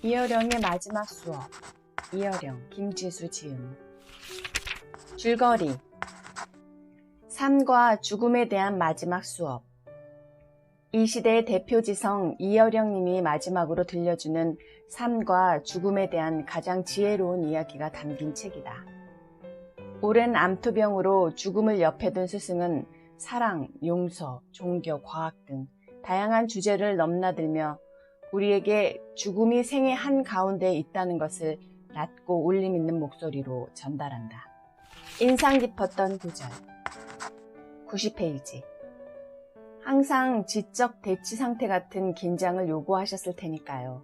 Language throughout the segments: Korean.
이어령의 마지막 수업. 이어령, 김지수 지음. 줄거리. 삶과 죽음에 대한 마지막 수업. 이 시대의 대표지성 이어령님이 마지막으로 들려주는 삶과 죽음에 대한 가장 지혜로운 이야기가 담긴 책이다. 오랜 암투병으로 죽음을 옆에 둔 스승은 사랑, 용서, 종교, 과학 등 다양한 주제를 넘나들며 우리에게 죽음이 생의 한가운데 있다는 것을 낮고 울림 있는 목소리로 전달한다. 인상 깊었던 구절. 90페이지. 항상 지적 대치 상태 같은 긴장을 요구하셨을 테니까요.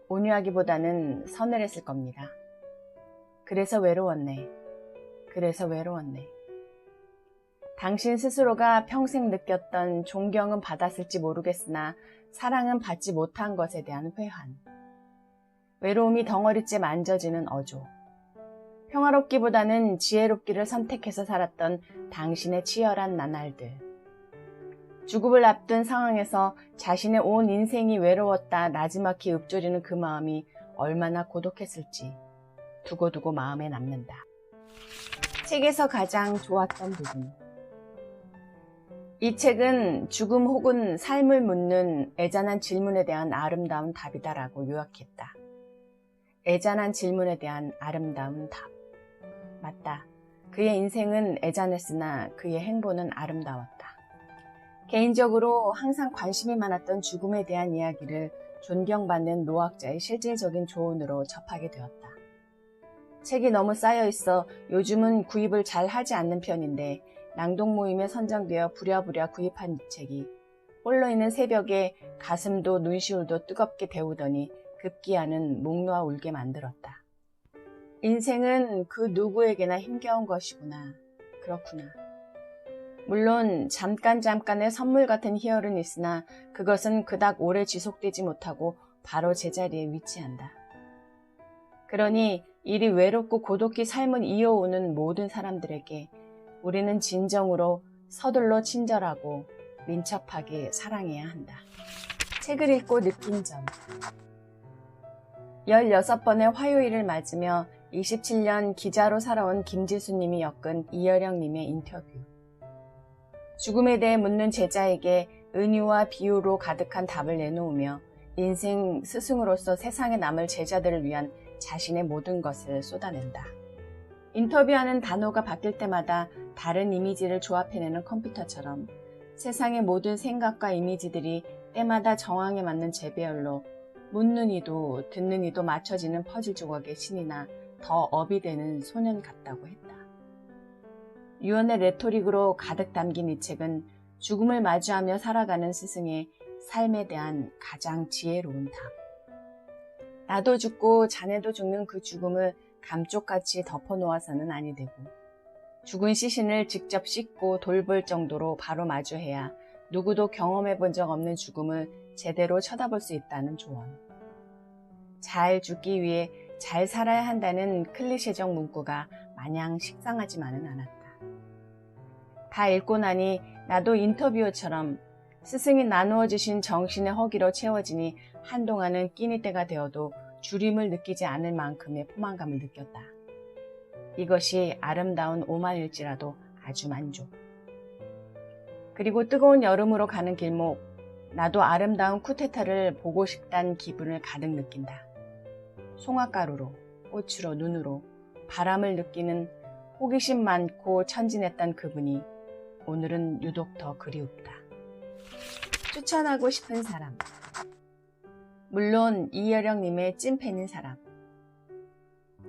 온유하기보다는 서늘했을 겁니다. 그래서 외로웠네. 당신 스스로가 평생 느꼈던 존경은 받았을지 모르겠으나 사랑은 받지 못한 것에 대한 회한. 외로움이 덩어리째 만져지는 어조. 평화롭기보다는 지혜롭기를 선택해서 살았던 당신의 치열한 나날들. 죽음을 앞둔 상황에서 자신의 온 인생이 외로웠다 나지막히 읊조리는 그 마음이 얼마나 고독했을지 두고두고 마음에 남는다. 책에서 가장 좋았던 부분. 이 책은 죽음 혹은 삶을 묻는 애잔한 질문에 대한 아름다운 답이다라고 요약했다. 애잔한 질문에 대한 아름다운 답. 맞다. 그의 인생은 애잔했으나 그의 행보는 아름다웠다. 개인적으로 항상 관심이 많았던 죽음에 대한 이야기를 존경받는 노학자의 실질적인 조언으로 접하게 되었다. 책이 너무 쌓여있어 요즘은 구입을 잘 하지 않는 편인데 낭독 모임에 선정되어 부랴부랴 구입한 이 책이 홀로 있는 새벽에 가슴도 눈시울도 뜨겁게 데우더니 급기야는 목 놓아 울게 만들었다. 인생은 그 누구에게나 힘겨운 것이구나. 그렇구나. 물론 잠깐의 선물 같은 희열은 있으나 그것은 그닥 오래 지속되지 못하고 바로 제자리에 위치한다. 그러니 이리 외롭고 고독히 삶을 이어오는 모든 사람들에게 우리는 진정으로 서둘러 친절하고 민첩하게 사랑해야 한다. 책을 읽고 느낀 점. 16번의 화요일을 맞으며 27년 기자로 살아온 김지수님이 엮은 이어령님의 인터뷰. 죽음에 대해 묻는 제자에게 은유와 비유로 가득한 답을 내놓으며 인생 스승으로서 세상에 남을 제자들을 위한 자신의 모든 것을 쏟아낸다. 인터뷰하는 단어가 바뀔 때마다 다른 이미지를 조합해내는 컴퓨터처럼 세상의 모든 생각과 이미지들이 때마다 정황에 맞는 재배열로 묻는 이도 듣는 이도 맞춰지는 퍼즐 조각의 신이나 더 업이 되는 소년 같다고 했다. 유언의 레토릭으로 가득 담긴 이 책은 죽음을 마주하며 살아가는 스승의 삶에 대한 가장 지혜로운 답. 나도 죽고 자네도 죽는 그 죽음을 감쪽같이 덮어놓아서는 아니 되고 죽은 시신을 직접 씻고 돌볼 정도로 바로 마주해야 누구도 경험해 본 적 없는 죽음을 제대로 쳐다볼 수 있다는 조언. 잘 죽기 위해 잘 살아야 한다는 클리셰적 문구가 마냥 식상하지만은 않았다. 다 읽고 나니 나도 인터뷰어처럼 스승이 나누어 주신 정신의 허기로 채워지니 한동안은 끼니 때가 되어도 주림을 느끼지 않을 만큼의 포만감을 느꼈다. 이것이 아름다운 오만일지라도 아주 만족. 그리고 뜨거운 여름으로 가는 길목, 나도 아름다운 쿠데타를 보고 싶다는 기분을 가득 느낀다. 송화가루로, 꽃으로, 눈으로 바람을 느끼는 호기심 많고 천진했던 그분이 오늘은 유독 더 그리웁다. 추천하고 싶은 사람. 물론 이여령님의 찐팬인 사람.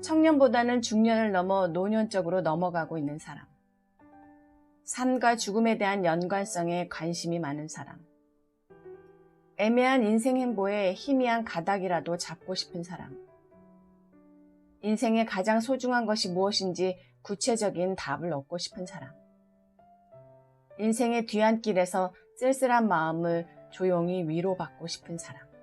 청년보다는 중년을 넘어 노년적으로 넘어가고 있는 사람. 삶과 죽음에 대한 연관성에 관심이 많은 사람. 애매한 인생 행보에 희미한 가닥이라도 잡고 싶은 사람. 인생의 가장 소중한 것이 무엇인지 구체적인 답을 얻고 싶은 사람. 인생의 뒤안길에서 쓸쓸한 마음을 조용히 위로받고 싶은 사람.